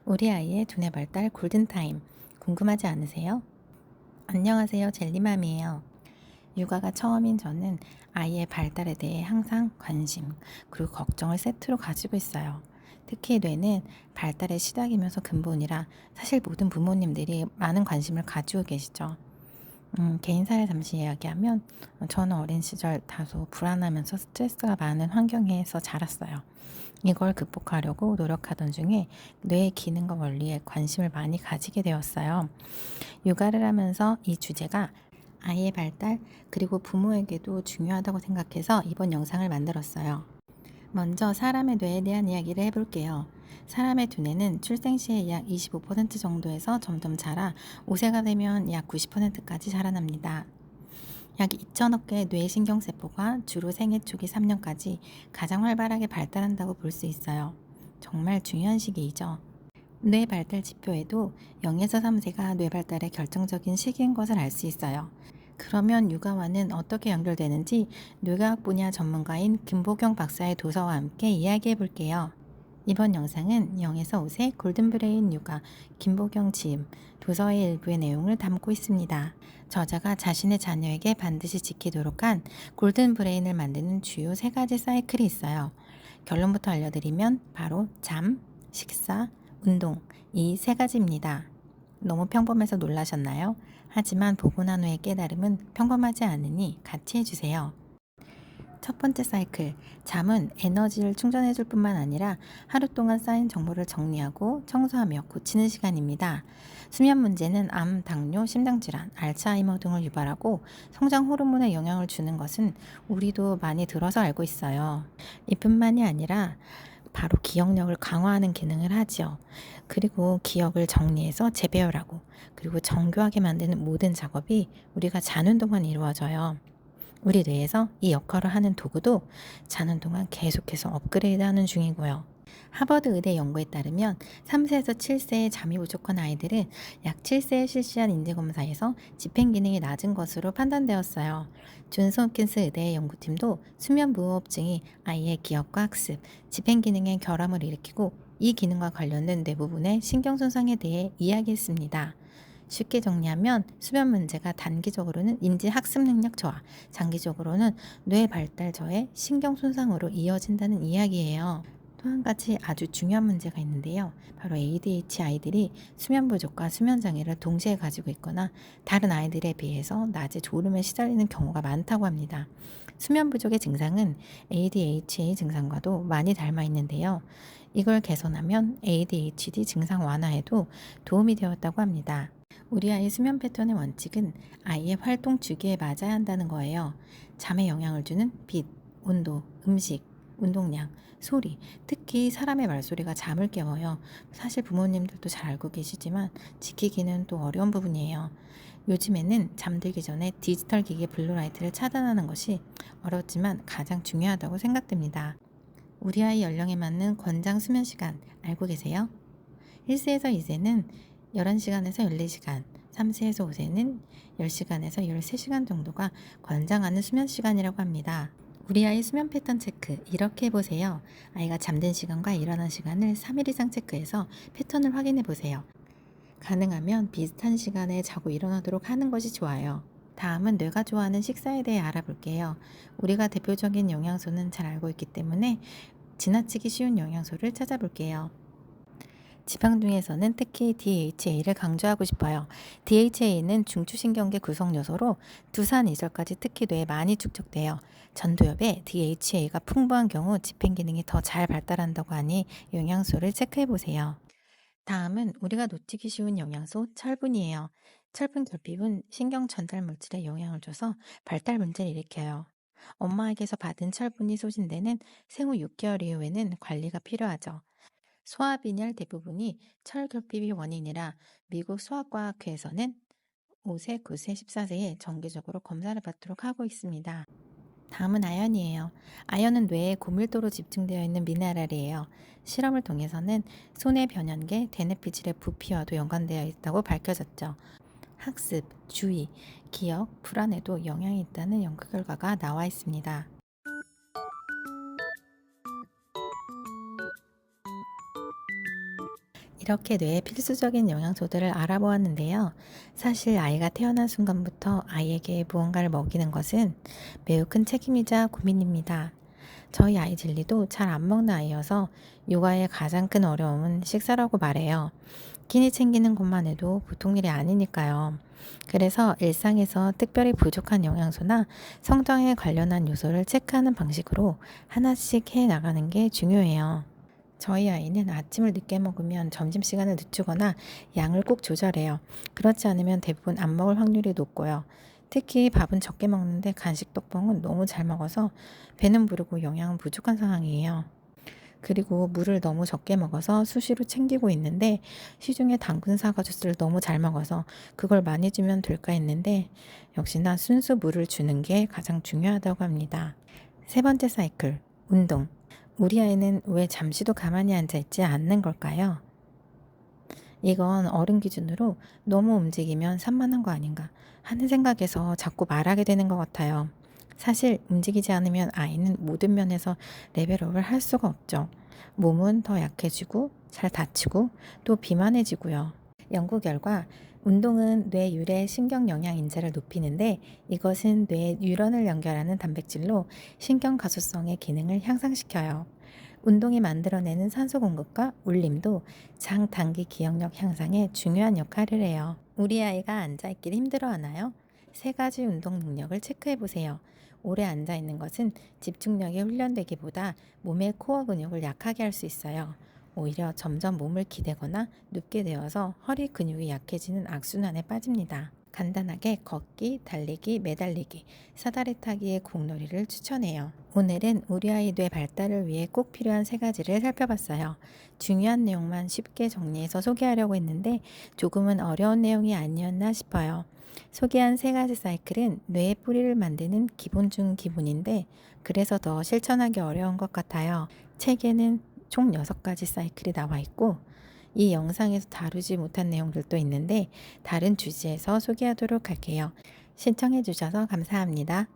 우리 아이의 두뇌 발달 골든타임 궁금하지 않으세요? 안녕하세요. 젤리맘이에요. 육아가 처음인 저는 아이의 발달에 대해 항상 관심 그리고 걱정을 세트로 가지고 있어요. 특히 뇌는 발달의 시작이면서 근본이라 사실 모든 부모님들이 많은 관심을 가지고 계시죠. 개인사를 잠시 이야기하면 저는 어린 시절 다소 불안하면서 스트레스가 많은 환경에서 자랐어요. 이걸 극복하려고 노력하던 중에 뇌의 기능과 원리에 관심을 많이 가지게 되었어요. 육아를 하면서 이 주제가 아이의 발달 그리고 부모에게도 중요하다고 생각해서 이번 영상을 만들었어요. 먼저 사람의 뇌에 대한 이야기를 해볼게요. 사람의 두뇌는 출생 시에 약 25% 정도에서 점점 자라 5세가 되면 약 90%까지 자라납니다. 약 2천억 개의 뇌신경세포가 주로 생애 초기 3년까지 가장 활발하게 발달한다고 볼 수 있어요. 정말 중요한 시기이죠. 뇌 발달 지표에도 0에서 3세가 뇌 발달의 결정적인 시기인 것을 알 수 있어요. 그러면 육아와는 어떻게 연결되는지 뇌과학 분야 전문가인 김보경 박사의 도서와 함께 이야기해 볼게요. 이번 영상은 0에서 5세 골든브레인 육아 김보경 지음 도서의 일부의 내용을 담고 있습니다. 저자가 자신의 자녀에게 반드시 지키도록 한 골든브레인을 만드는 주요 3가지 사이클이 있어요. 결론부터 알려드리면 바로 잠, 식사, 운동 이 3가지입니다. 너무 평범해서 놀라셨나요? 하지만 보고 난 후의 깨달음은 평범하지 않으니 같이 해주세요. 첫 번째 사이클, 잠은 에너지를 충전해 줄 뿐만 아니라 하루 동안 쌓인 정보를 정리하고 청소하며 고치는 시간입니다. 수면 문제는 암, 당뇨, 심장질환, 알츠하이머 등을 유발하고 성장 호르몬에 영향을 주는 것은 우리도 많이 들어서 알고 있어요. 이뿐만이 아니라 바로 기억력을 강화하는 기능을 하지요. 그리고 기억을 정리해서 재배열하고 그리고 정교하게 만드는 모든 작업이 우리가 자는 동안 이루어져요. 우리 뇌에서 이 역할을 하는 도구도 자는 동안 계속해서 업그레이드하는 중이고요. 하버드 의대 연구에 따르면 3세에서 7세에 잠이 부족한 아이들은 약 7세에 실시한 인지검사에서 집행 기능이 낮은 것으로 판단되었어요. 존스 홉킨스 의대의 연구팀도 수면 무호흡증이 아이의 기억과 학습, 집행 기능에 결함을 일으키고 이 기능과 관련된 뇌 부분의 신경 손상에 대해 이야기했습니다. 쉽게 정리하면 수면 문제가 단기적으로는 인지 학습 능력 저하, 장기적으로는 뇌 발달 저해, 신경 손상으로 이어진다는 이야기예요. 또 한 가지 아주 중요한 문제가 있는데요. 바로 ADHD 아이들이 수면 부족과 수면 장애를 동시에 가지고 있거나 다른 아이들에 비해서 낮에 졸음에 시달리는 경우가 많다고 합니다. 수면 부족의 증상은 ADHD 증상과도 많이 닮아 있는데요. 이걸 개선하면 ADHD 증상 완화에도 도움이 되었다고 합니다. 우리 아이의 수면 패턴의 원칙은 아이의 활동 주기에 맞아야 한다는 거예요. 잠에 영향을 주는 빛, 온도, 음식, 운동량, 소리, 특히 사람의 말소리가 잠을 깨워요. 사실 부모님들도 잘 알고 계시지만 지키기는 또 어려운 부분이에요. 요즘에는 잠들기 전에 디지털 기기 블루라이트를 차단하는 것이 어렵지만 가장 중요하다고 생각됩니다. 우리 아이 연령에 맞는 권장 수면 시간 알고 계세요? 1세에서 2세는 11시간에서 14시간, 3세에서 5세는 10시간에서 13시간 정도가 권장하는 수면 시간이라고 합니다. 우리 아이 수면 패턴 체크 이렇게 해보세요. 아이가 잠든 시간과 일어난 시간을 3일 이상 체크해서 패턴을 확인해 보세요. 가능하면 비슷한 시간에 자고 일어나도록 하는 것이 좋아요. 다음은 뇌가 좋아하는 식사에 대해 알아볼게요. 우리가 대표적인 영양소는 잘 알고 있기 때문에 지나치기 쉬운 영양소를 찾아볼게요. 지방 중에서는 특히 DHA를 강조하고 싶어요. DHA는 중추신경계 구성 요소로 두산 이절까지 특히 뇌에 많이 축적돼요. 전두엽에 DHA가 풍부한 경우 집행 기능이 더 잘 발달한다고 하니 영양소를 체크해 보세요. 다음은 우리가 놓치기 쉬운 영양소 철분이에요. 철분 결핍은 신경 전달 물질에 영향을 줘서 발달 문제를 일으켜요. 엄마에게서 받은 철분이 소진되는 생후 6개월 이후에는 관리가 필요하죠. 소화빈혈 대부분이 철결핍이 원인이라 미국 소아과학회에서는 5세, 9세, 14세에 정기적으로 검사를 받도록 하고 있습니다. 다음은 아연이에요. 아연은 뇌에 고밀도로 집중되어 있는 미네랄이에요. 실험을 통해서는 손의 변연계, 대뇌피질의 부피와도 연관되어 있다고 밝혀졌죠. 학습, 주의, 기억, 불안에도 영향이 있다는 연구 결과가 나와 있습니다. 이렇게 뇌의 필수적인 영양소들을 알아보았는데요. 사실 아이가 태어난 순간부터 아이에게 무언가를 먹이는 것은 매우 큰 책임이자 고민입니다. 저희 아이 젤리도 잘 안 먹는 아이여서 육아의 가장 큰 어려움은 식사라고 말해요. 끼니 챙기는 것만 해도 보통 일이 아니니까요. 그래서 일상에서 특별히 부족한 영양소나 성장에 관련한 요소를 체크하는 방식으로 하나씩 해 나가는 게 중요해요. 저희 아이는 아침을 늦게 먹으면 점심시간을 늦추거나 양을 꼭 조절해요. 그렇지 않으면 대부분 안 먹을 확률이 높고요. 특히 밥은 적게 먹는데 간식 떡볶은 너무 잘 먹어서 배는 부르고 영양은 부족한 상황이에요. 그리고 물을 너무 적게 먹어서 수시로 챙기고 있는데 시중에 당근 사과 주스를 너무 잘 먹어서 그걸 많이 주면 될까 했는데 역시나 순수 물을 주는 게 가장 중요하다고 합니다. 세 번째 사이클, 운동. 우리 아이는 왜 잠시도 가만히 앉아 있지 않는 걸까요? 이건 어른 기준으로 너무 움직이면 산만한 거 아닌가 하는 생각에서 자꾸 말하게 되는 것 같아요. 사실 움직이지 않으면 아이는 모든 면에서 레벨업을 할 수가 없죠. 몸은 더 약해지고 잘 다치고 또 비만해지고요. 연구 결과 운동은 뇌 유래 신경 영양 인자를 높이는데 이것은 뇌 뉴런을 연결하는 단백질로 신경 가소성의 기능을 향상시켜요. 운동이 만들어내는 산소 공급과 울림도 장 단기 기억력 향상에 중요한 역할을 해요. 우리 아이가 앉아있기를 힘들어하나요? 세 가지 운동 능력을 체크해 보세요. 오래 앉아 있는 것은 집중력이 훈련되기보다 몸의 코어 근육을 약하게 할 수 있어요. 오히려 점점 몸을 기대거나 눕게 되어서 허리 근육이 약해지는 악순환에 빠집니다. 간단하게 걷기, 달리기, 매달리기, 사다리 타기의 공놀이를 추천해요. 오늘은 우리 아이 뇌 발달을 위해 꼭 필요한 세 가지를 살펴봤어요. 중요한 내용만 쉽게 정리해서 소개하려고 했는데 조금은 어려운 내용이 아니었나 싶어요. 소개한 세 가지 사이클은 뇌의 뿌리를 만드는 기본 중 기본인데 그래서 더 실천하기 어려운 것 같아요. 책에는 총 6가지 사이클이 나와 있고 이 영상에서 다루지 못한 내용들도 있는데 다른 주제에서 소개하도록 할게요. 신청해 주셔서 감사합니다.